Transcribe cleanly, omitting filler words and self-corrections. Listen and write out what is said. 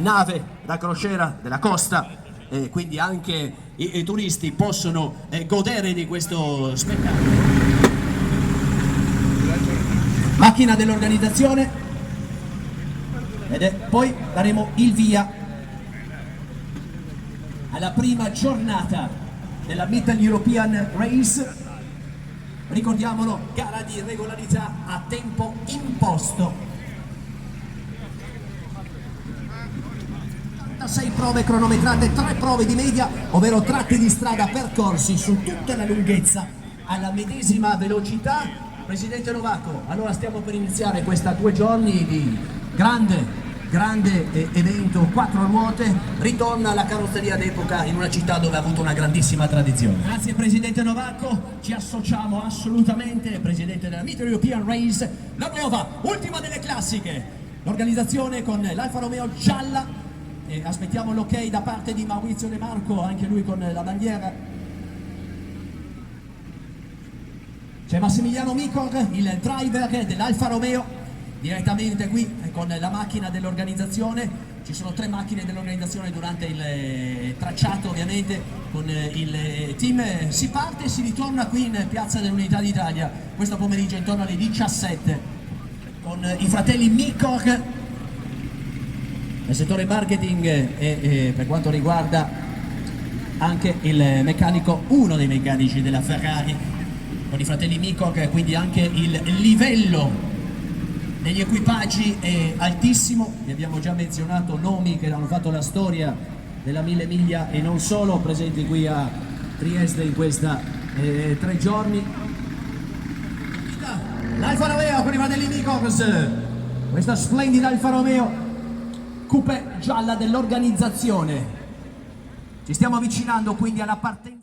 nave da crociera della Costa, quindi anche i turisti possono godere di questo spettacolo. Macchina dell'organizzazione, ed poi daremo il via alla prima giornata della Mittel European Race. Ricordiamolo, gara di regolarità a tempo imposto. 6 prove cronometrate, 3 prove di media, ovvero tratti di strada percorsi su tutta la lunghezza alla medesima velocità. Presidente Novacco, allora stiamo per iniziare questa 2 giorni di grande evento, 4 ruote, ritorna alla carrozzeria d'epoca in una città dove ha avuto una grandissima tradizione. Grazie Presidente Novacco, ci associamo assolutamente, Presidente della Mittel European Race, la nuova, ultima delle classiche, l'organizzazione con l'Alfa Romeo gialla, e aspettiamo l'ok da parte di Maurizio De Marco, anche lui con la bandiera. C'è Massimiliano Micor, il driver dell'Alfa Romeo, direttamente qui con la macchina dell'organizzazione. Ci sono 3 macchine dell'organizzazione durante il tracciato, ovviamente con il team. Si parte e si ritorna qui in Piazza dell'Unità d'Italia questo pomeriggio intorno alle 17 con i fratelli Micor nel settore marketing e per quanto riguarda anche il meccanico, uno dei meccanici della Ferrari, con i fratelli Micor, quindi anche il livello degli equipaggi è altissimo. Vi abbiamo già menzionato nomi che hanno fatto la storia della 1000 miglia e non solo, presenti qui a Trieste in questa 3 giorni. L'Alfa Romeo con i fratelli Micor, questa splendida Alfa Romeo coupé gialla dell'organizzazione. Ci stiamo avvicinando quindi alla partenza.